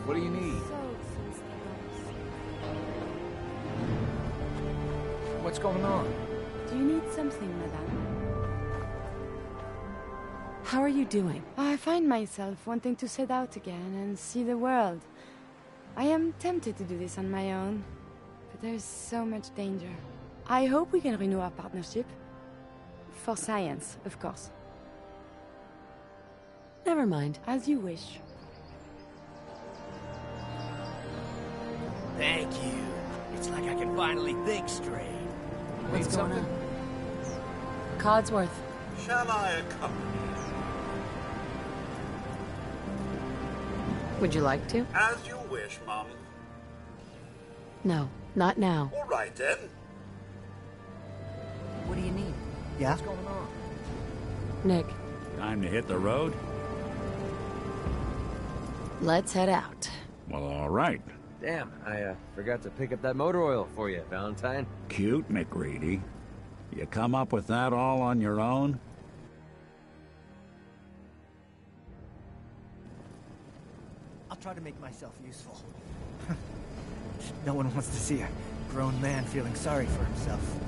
What do you need? What's going on? Do you need something, madame? How are you doing? I find myself wanting to set out again and see the world. I am tempted to do this on my own, but there's so much danger. I hope we can renew our partnership. For science, of course. Never mind. As you wish. Thank you. It's like I can finally think straight. What's going on? Codsworth. Shall I accompany you? Would you like to? As you wish, Mum. No, not now. All right, then. What do you need? Yeah? What's going on? Nick, Time to hit the road? let's head out. Well, all right. Damn, I forgot to pick up that motor oil for you, Valentine. Cute, McReady. You come up with that all on your own? I'll try to make myself useful. No one wants to see a grown man feeling sorry for himself.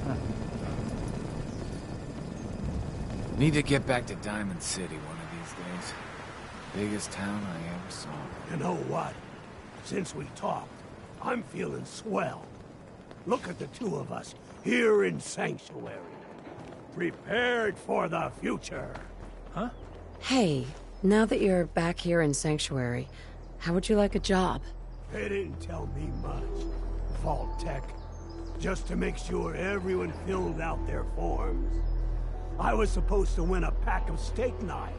Huh. Need to get back to Diamond City one of these days. Biggest town I ever saw. You know what? Since we talked, I'm feeling swell. Look at the two of us here in Sanctuary. Prepared for the future. Huh? Hey, now that you're back here in Sanctuary, how would you like a job? They didn't tell me much. Vault Tech. Just to make sure everyone filled out their forms. I was supposed to win a pack of steak knives.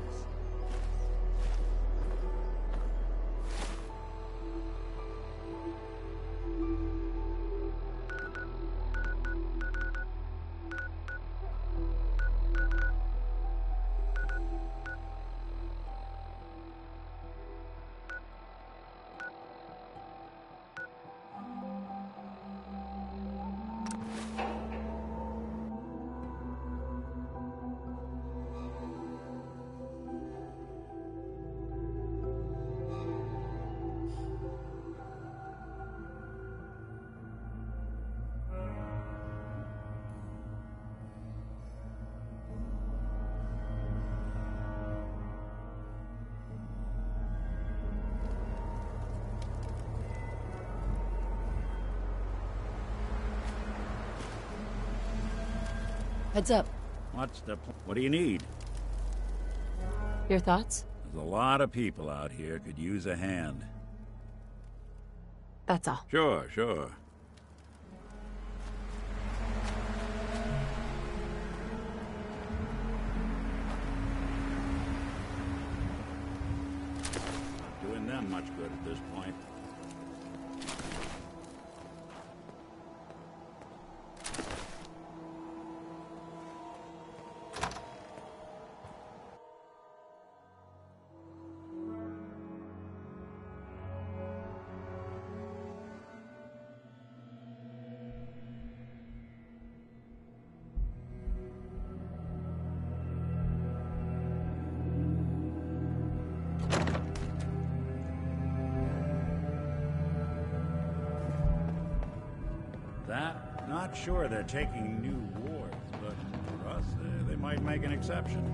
Heads up. What do you need? Your thoughts? There's a lot of people out here could use a hand. That's all. Sure, sure. Not doing them much good at this point. Not sure they're taking new wards, but for us, they might make an exception.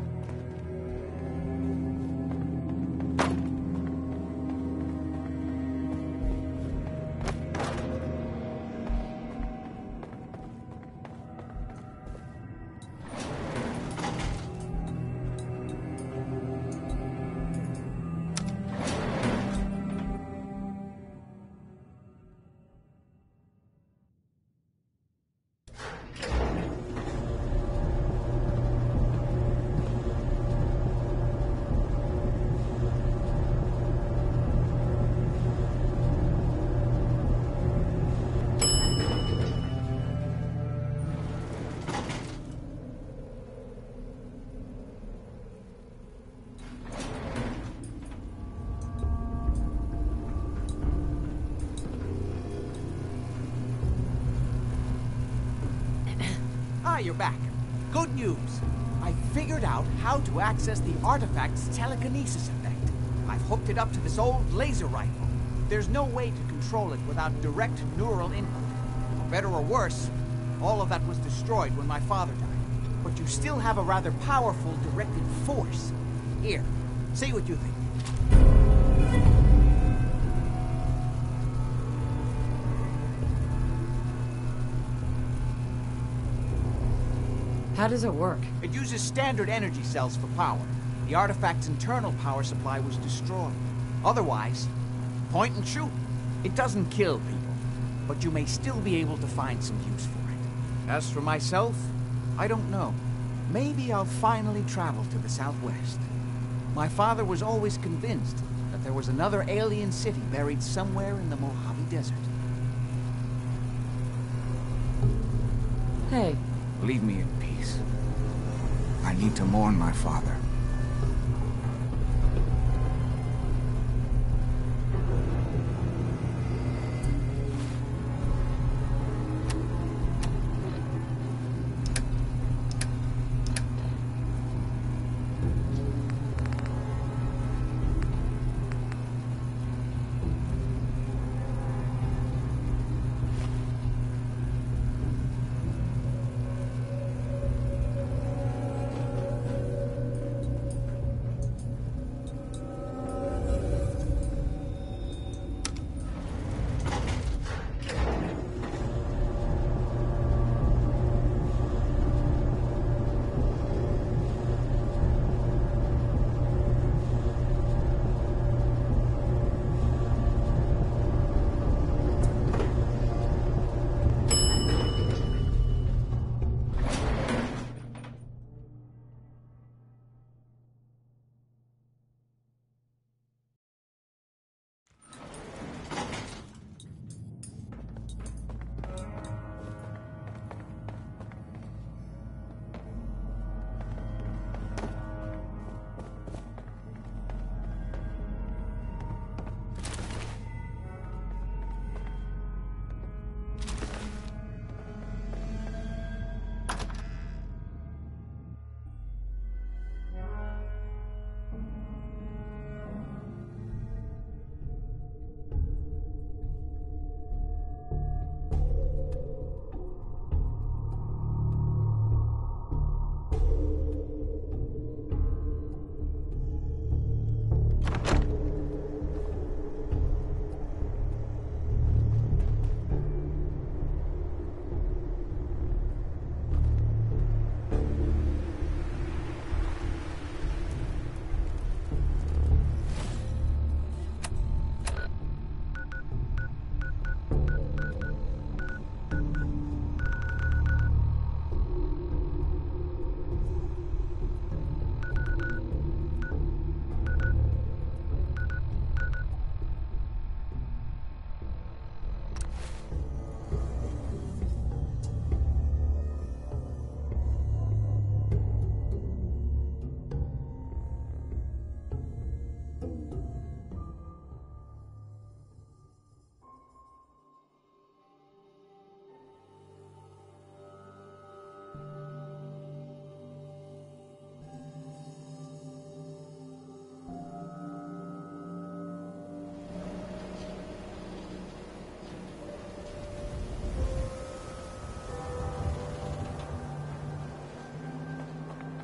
Ah, you're back. Good news. I figured out how to access the artifact's telekinesis effect. I've hooked it up to this old laser rifle. There's no way to control it without direct neural input. For better or worse, all of that was destroyed when my father died. But you still have a rather powerful directed force. Here, see what you think. How does it work? It uses standard energy cells for power. The artifact's internal power supply was destroyed. Otherwise, point and shoot. It doesn't kill people, but you may still be able to find some use for it. As for myself, I don't know. Maybe I'll finally travel to the Southwest. My father was always convinced that there was another alien city buried somewhere in the Mojave Desert. Hey. Leave me in peace. I need to mourn my father.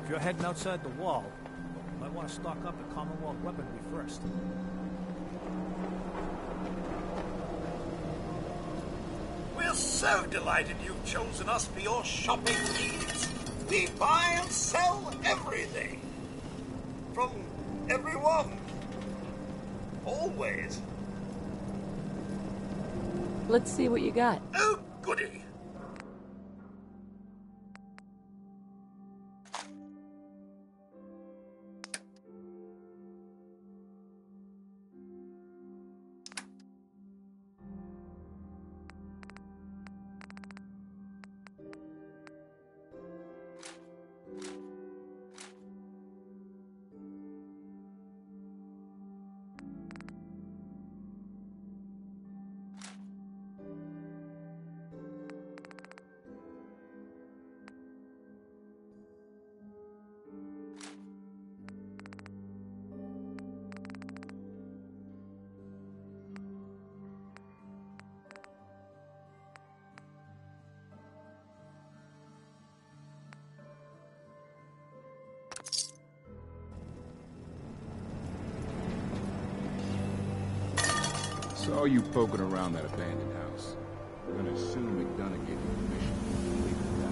If you're heading outside the wall, you might want to stock up the Commonwealth weaponry first. We're so delighted you've chosen us for your shopping needs. We buy and sell everything. From everyone. Always. Let's see what you got. Oh, goody. Saw you poking around that abandoned house. I'm gonna assume McDonough gave you permission. Leave it at that.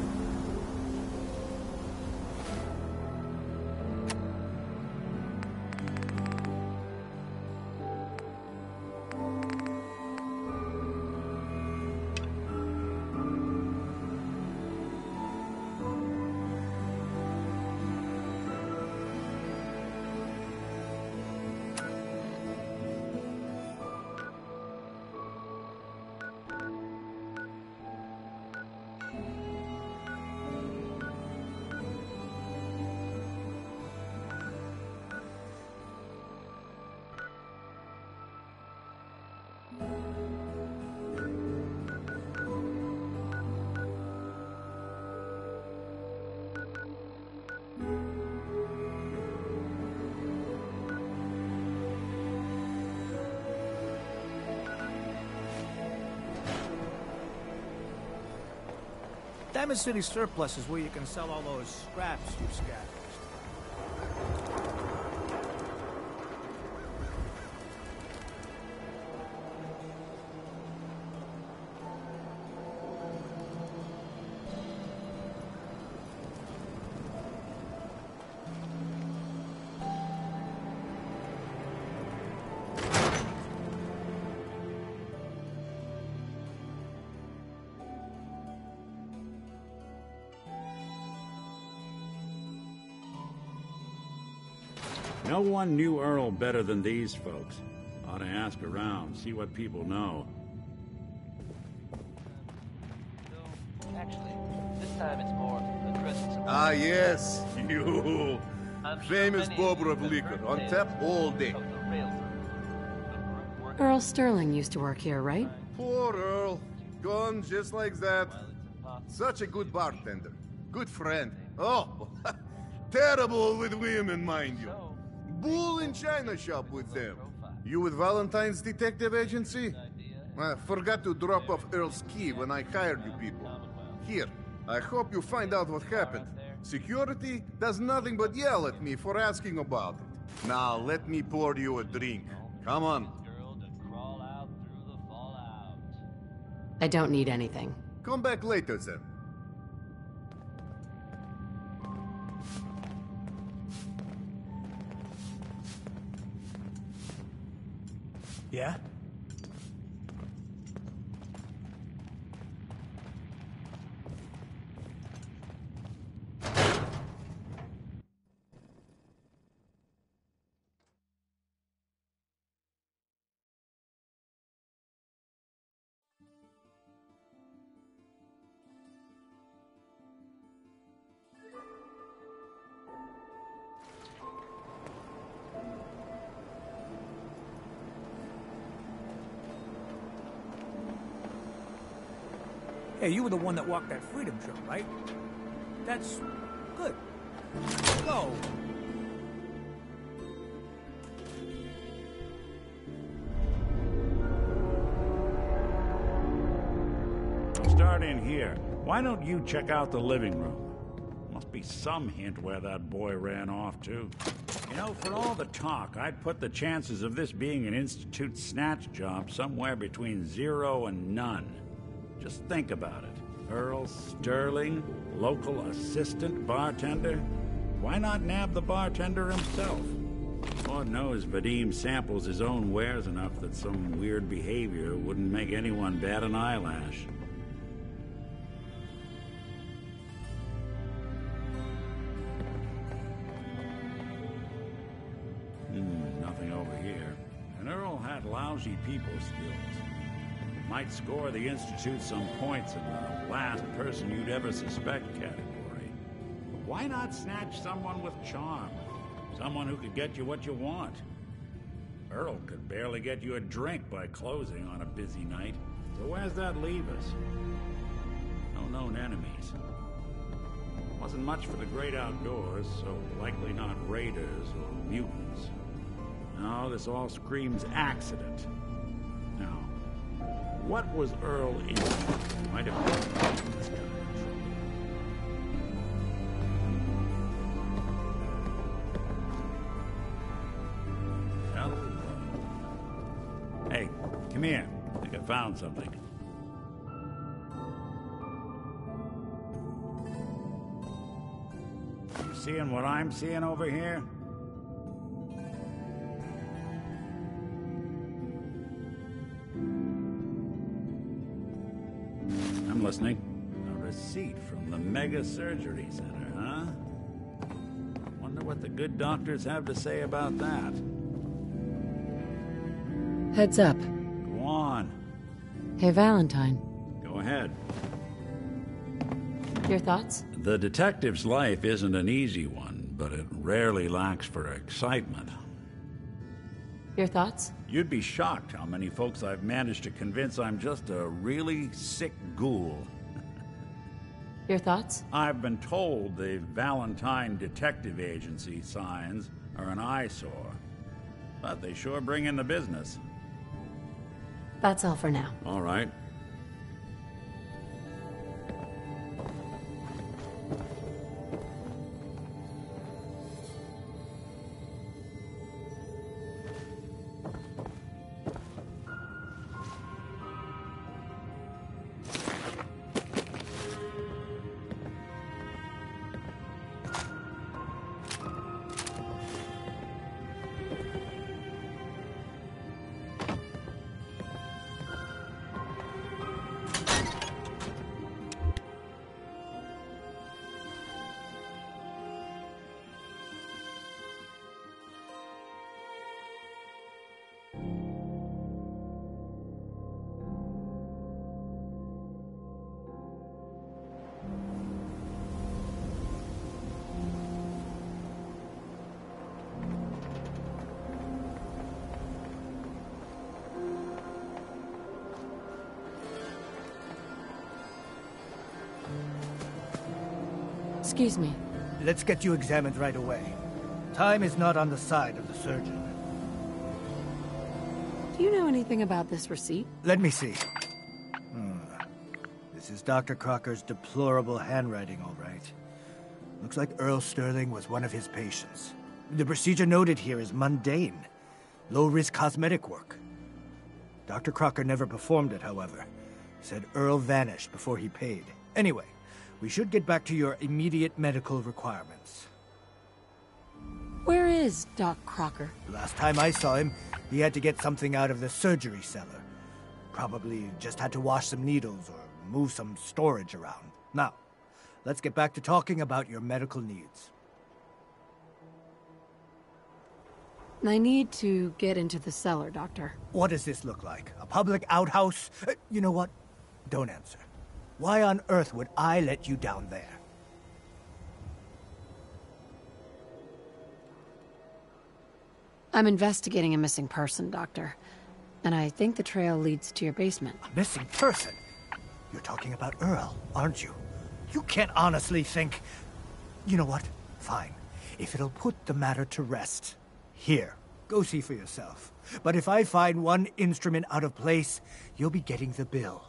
Diamond City Surplus is where you can sell all those scraps you've scavenged. No one knew Earl better than these folks. Ought to ask around, see what people know. Actually, this time it's more addressing. Ah, yes, you. I'm Famous sure many bobber of of you liquor, have on heard tap all day. of the railroad. Earl Sterling used to work here, right? Poor Earl. Gone just like that. Such a good bartender. Good friend. Oh, terrible with women, mind you. Bull in china shop with them. You with Valentine's Detective Agency? I forgot to drop off Earl's key when I hired you people. Here, I hope you find out what happened. Security does nothing but yell at me for asking about it. Now, let me pour you a drink. Come on. I don't need anything. Come back later, then. Yeah? Hey, you were the one that walked that freedom trail, right? That's good. Go. Start in here. Why don't you check out the living room? Must be some hint where that boy ran off to. You know, for all the talk, I'd put the chances of this being an Institute snatch job somewhere between 0 and none. Just think about it. Earl Sterling, local assistant bartender? Why not nab the bartender himself? Lord knows Vadim samples his own wares enough that some weird behavior wouldn't make anyone bat an eyelash. Nothing over here. And Earl had lousy people skills. Might score the Institute some points in the last person you'd ever suspect category. But why not snatch someone with charm? Someone who could get you what you want. Earl could barely get you a drink by closing on a busy night. So where's that leave us? No known enemies. Wasn't much for the great outdoors, so likely not raiders or mutants. No, this all screams accident. Now, what was Earl into? Might have been this kind of trouble. Hell, hey, Come here. I think I found something. You seeing what I'm seeing over here? I'm listening. A receipt from the Mega Surgery Center, huh? Wonder what the good doctors have to say about that. Heads up. Go on. Hey, Valentine. Go ahead. Your thoughts? The detective's life isn't an easy one, but it rarely lacks for excitement. Your thoughts? You'd be shocked how many folks I've managed to convince I'm just a really sick ghoul. Your thoughts? I've been told the Valentine Detective Agency signs are an eyesore, but they sure bring in the business. That's all for now. All right. Excuse me. Let's get you examined right away. Time is not on the side of the surgeon. Do you know anything about this receipt? Let me see. This is Dr. Crocker's deplorable handwriting, all right. Looks like Earl Sterling was one of his patients. The procedure noted here is mundane. Low-risk cosmetic work. Dr. Crocker never performed it, however. Said Earl vanished before he paid. Anyway, we should get back to your immediate medical requirements. Where is Doc Crocker? Last time I saw him, he had to get something out of the surgery cellar. Probably just had to wash some needles or move some storage around. Now, let's get back to talking about your medical needs. I need to get into the cellar, Doctor. What does this look like? A public outhouse? You know what? Don't answer. Why on earth would I let you down there? I'm investigating a missing person, Doctor. And I think the trail leads to your basement. A missing person? You're talking about Earl, aren't you? You can't honestly think... You know what? Fine. If it'll put the matter to rest. Here, go see for yourself. But if I find one instrument out of place, you'll be getting the bill.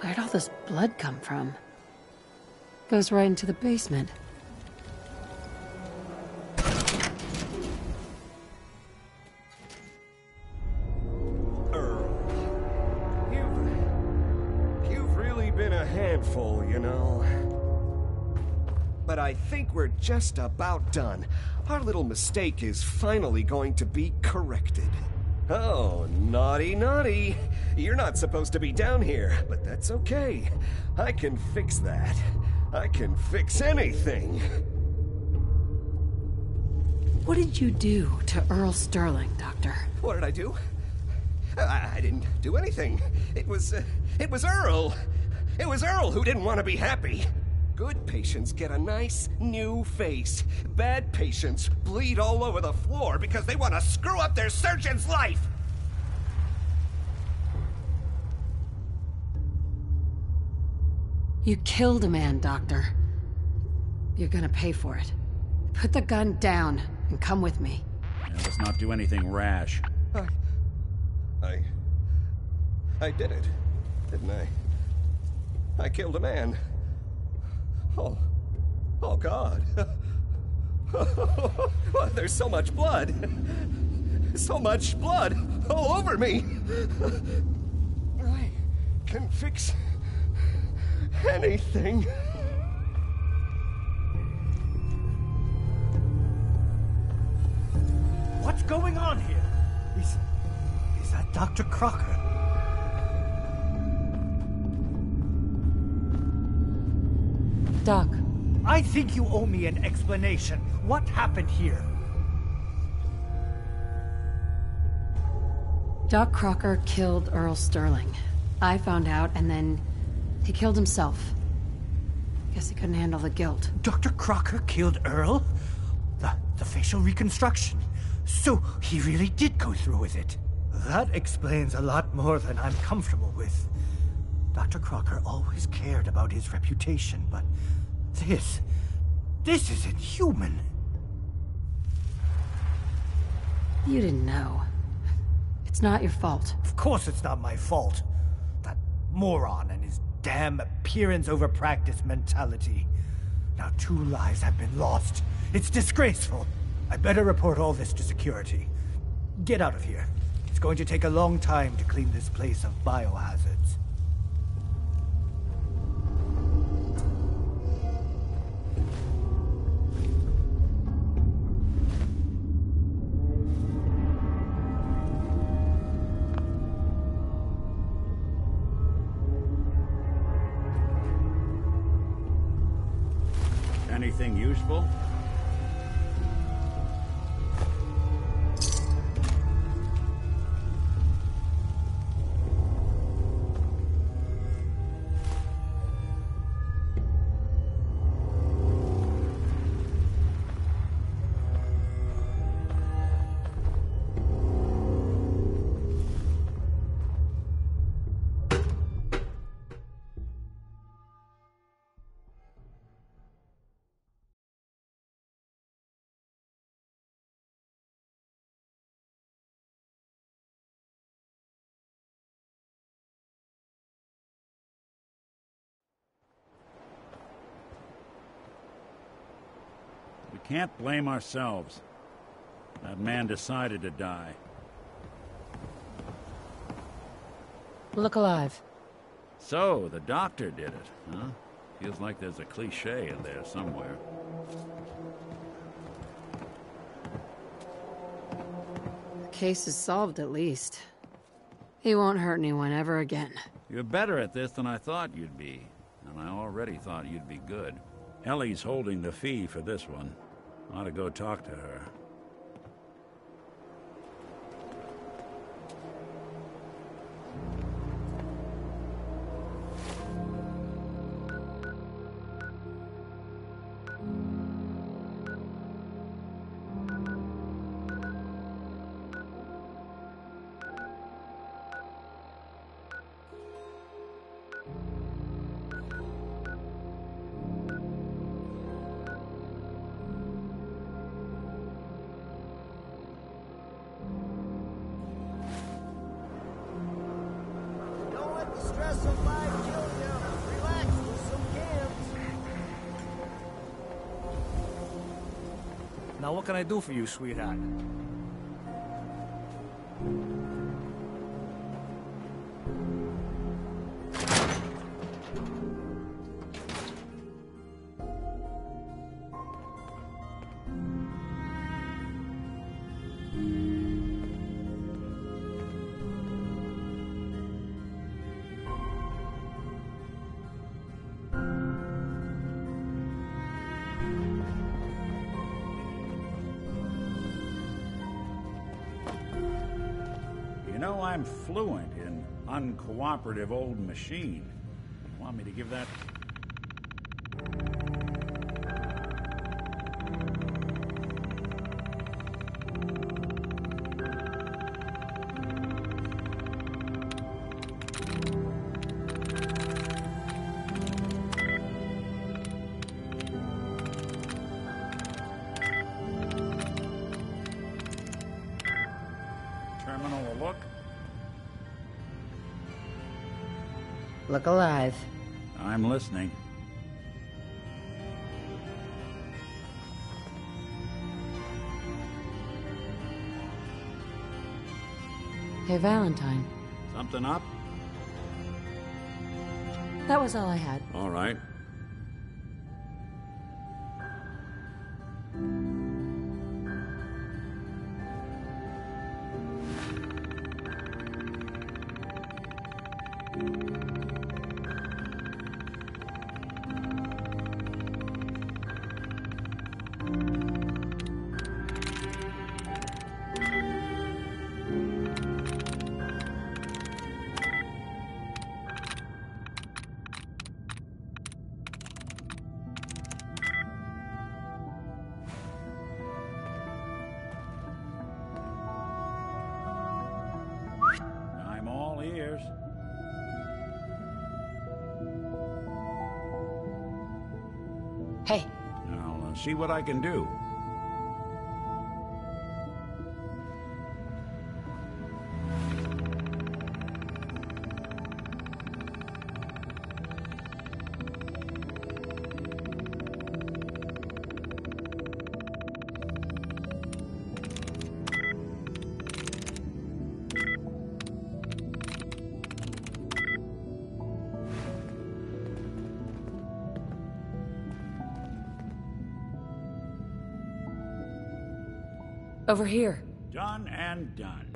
Where'd all this blood come from? Goes right into the basement. You've really been a handful, you know. But I think we're just about done. Our little mistake is finally going to be corrected. Oh, naughty, naughty. You're not supposed to be down here, but that's okay. I can fix that. I can fix anything. What did you do to Earl Sterling, Doctor? What did I do? I didn't do anything. It was Earl. It was Earl who didn't want to be happy. Good patients get a nice, new face. Bad patients bleed all over the floor because they want to screw up their surgeon's life! You killed a man, Doctor. You're gonna pay for it. Put the gun down and come with me. Yeah, let's not do anything rash. I did it, didn't I? I killed a man. Oh God. There's so much blood. So much blood all over me. I can fix anything. What's going on here? Is that Dr. Crocker? Doc. I think you owe me an explanation. What happened here? Doc Crocker killed Earl Sterling. I found out, and then he killed himself. Guess he couldn't handle the guilt. Dr. Crocker killed Earl? The facial reconstruction. So he really did go through with it. That explains a lot more than I'm comfortable with. Dr. Crocker always cared about his reputation, but this isn't human. You didn't know. It's not your fault. Of course it's not my fault. That moron and his damn appearance over practice mentality. Now 2 lives have been lost. It's disgraceful. I better report all this to security. Get out of here. It's going to take a long time to clean this place of biohazards. Anything useful? We can't blame ourselves. That man decided to die. Look alive. So, the doctor did it, huh? Feels like there's a cliché in there somewhere. The case is solved, at least. He won't hurt anyone ever again. You're better at this than I thought you'd be. And I already thought you'd be good. Ellie's holding the fee for this one. Ought to go talk to her. Now what can I do for you, sweetheart? I'm fluent in uncooperative old machine. You want me to give that? Terminal a look? Look alive. I'm listening. Hey, Valentine. Something up? That was all I had. All right. I'm all ears. Hey. I'll see what I can do. Over here. Done and done.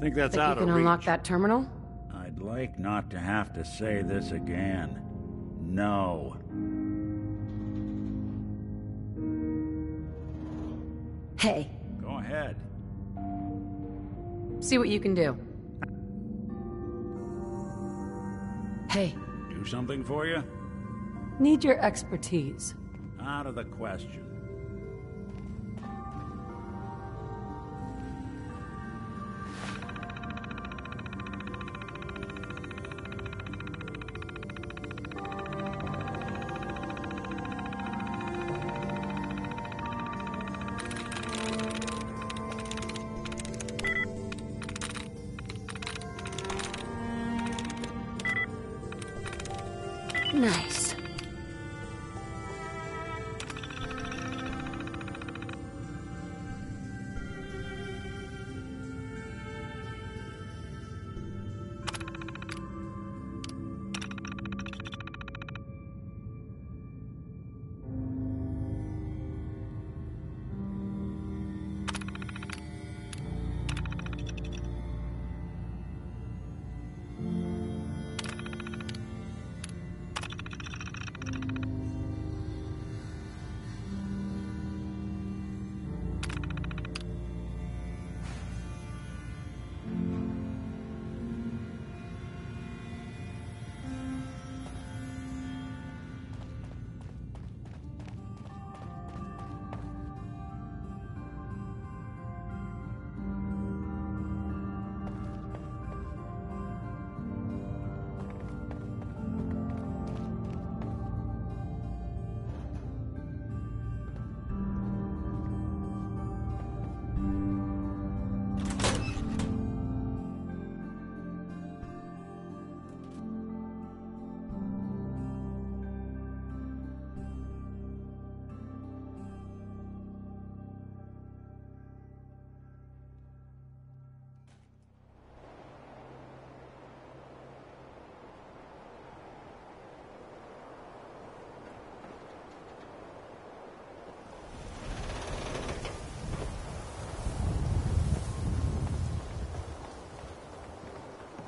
Think that's Think out you of can unlock reach. that terminal? I'd like not to have to say this again. No. Hey. Go ahead. See what you can do. Hey. Do something for you? Need your expertise. Out of the question. Nice.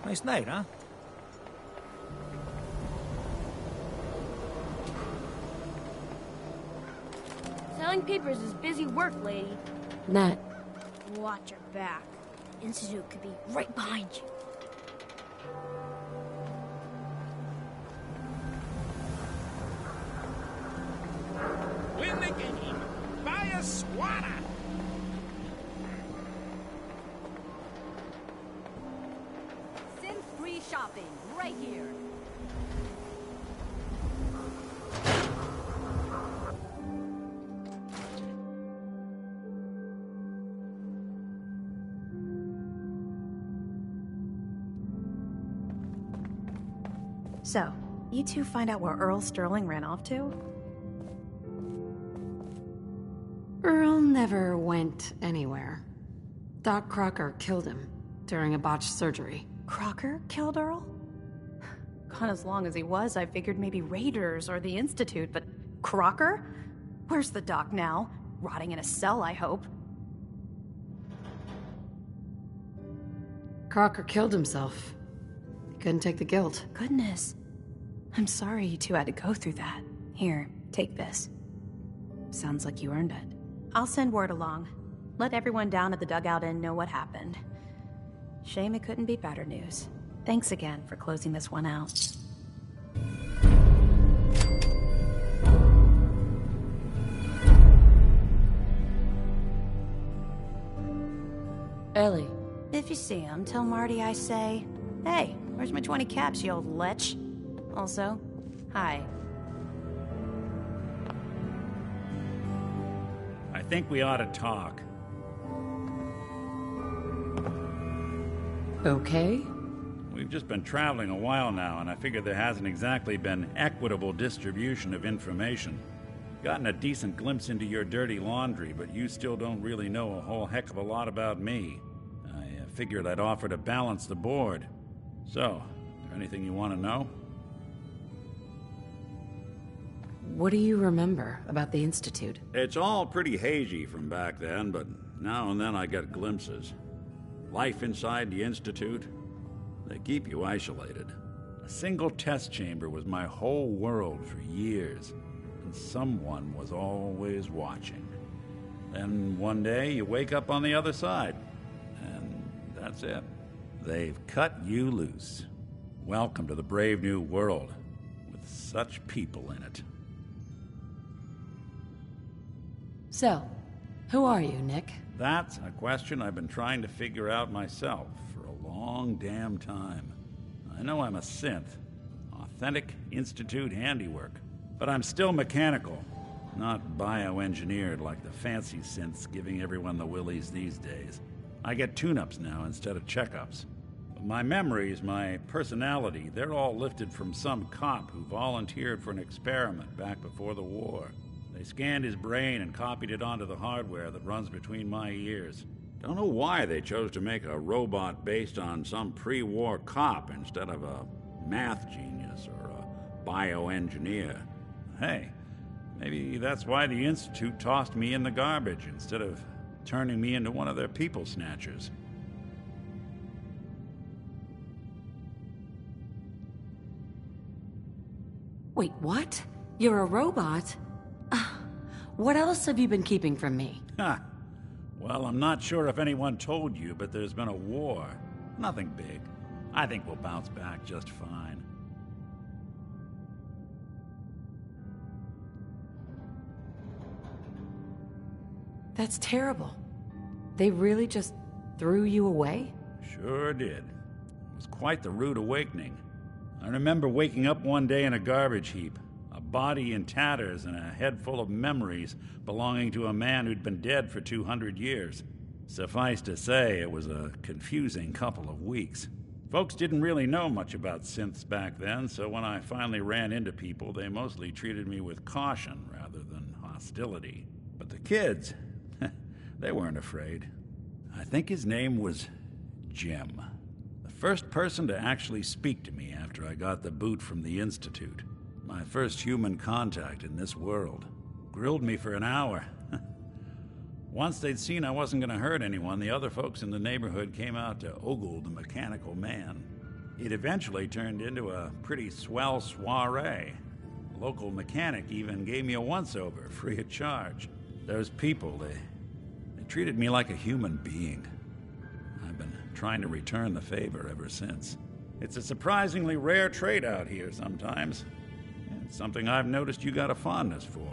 Nice night, huh? Selling papers is busy work, lady. Nat. Watch your back. Institute could be right behind you. Win the game. Buy a squatter. Free shopping right here. So, you two find out where Earl Sterling ran off to? Earl never went anywhere. Doc Crocker killed him during a botched surgery. Crocker killed Earl? Gone as long as he was, I figured maybe Raiders or the Institute, but Crocker? Where's the doc now? Rotting in a cell, I hope. Crocker killed himself. He couldn't take the guilt. Goodness. I'm sorry you two had to go through that. Here, take this. Sounds like you earned it. I'll send word along. Let everyone down at the Dugout Inn know what happened. Shame it couldn't be better news. Thanks again for closing this one out. Ellie. If you see him, tell Marty I say, "Hey, where's my 20 caps, you old lech?" Also, hi. I think we ought to talk. Okay. We've just been traveling a while now, and I figure there hasn't exactly been equitable distribution of information. Gotten a decent glimpse into your dirty laundry, but you still don't really know a whole heck of a lot about me. I figured I'd offer to balance the board. So, is there anything you want to know? What do you remember about the Institute? It's all pretty hazy from back then, but now and then I get glimpses. Life inside the Institute, they keep you isolated. A single test chamber was my whole world for years, and someone was always watching. Then one day you wake up on the other side, and that's it. They've cut you loose. Welcome to the brave new world, with such people in it. So, who are you, Nick? That's a question I've been trying to figure out myself for a long damn time. I know I'm a synth, authentic Institute handiwork, but I'm still mechanical, not bioengineered like the fancy synths giving everyone the willies these days. I get tune-ups now instead of checkups. But my memories, my personality, they're all lifted from some cop who volunteered for an experiment back before the war. They scanned his brain and copied it onto the hardware that runs between my ears. Don't know why they chose to make a robot based on some pre-war cop instead of a math genius or a bioengineer. Hey, maybe that's why the Institute tossed me in the garbage instead of turning me into one of their people snatchers. Wait, what? You're a robot? What else have you been keeping from me? Ha! Well, I'm not sure if anyone told you, but there's been a war. Nothing big. I think we'll bounce back just fine. That's terrible. They really just threw you away? Sure did. It was quite the rude awakening. I remember waking up one day in a garbage heap, a body in tatters and a head full of memories belonging to a man who'd been dead for 200 years. Suffice to say, it was a confusing couple of weeks. Folks didn't really know much about synths back then, so when I finally ran into people, they mostly treated me with caution rather than hostility. But the kids, they weren't afraid. I think his name was Jim. The first person to actually speak to me after I got the boot from the Institute. My first human contact in this world. Grilled me for an hour. Once they'd seen I wasn't going to hurt anyone, the other folks in the neighborhood came out to ogle the mechanical man. It eventually turned into a pretty swell soiree. A local mechanic even gave me a once-over, free of charge. Those people, they treated me like a human being. I've been trying to return the favor ever since. It's a surprisingly rare trait out here sometimes. It's something I've noticed you got a fondness for.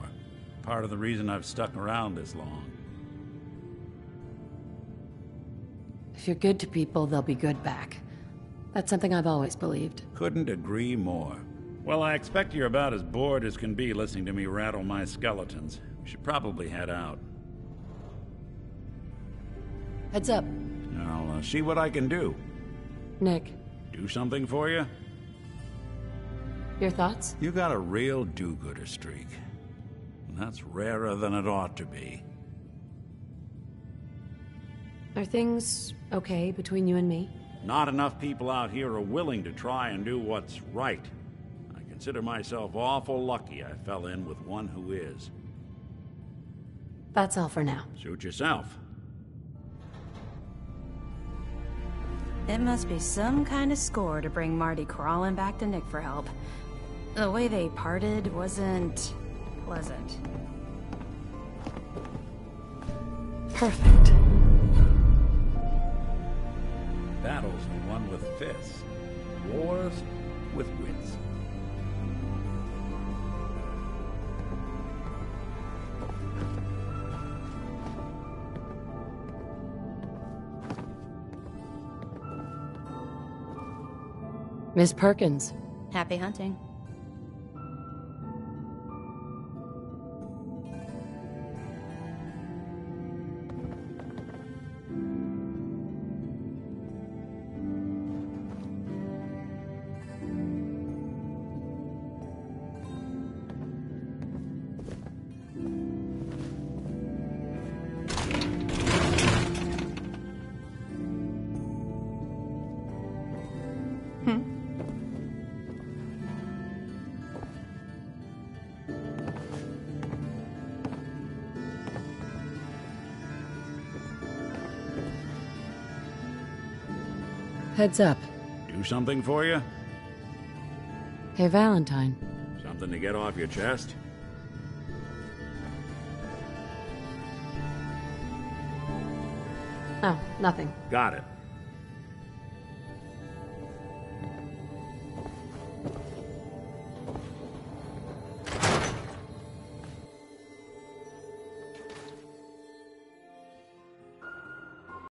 Part of the reason I've stuck around this long. If you're good to people, they'll be good back. That's something I've always believed. Couldn't agree more. Well, I expect you're about as bored as can be listening to me rattle my skeletons. We should probably head out. Heads up. I'll see what I can do. Nick. Do something for you? Your thoughts? You got a real do-gooder streak. And that's rarer than it ought to be. Are things okay between you and me? Not enough people out here are willing to try and do what's right. I consider myself awful lucky I fell in with one who is. That's all for now. Suit yourself. It must be some kind of score to bring Marty crawling back to Nick for help. The way they parted wasn't pleasant. Perfect. Battles are won with fists. Wars with wits. Miss Perkins. Happy hunting. Heads up. Do something for you? Hey, Valentine. Something to get off your chest? Oh, nothing. Got it.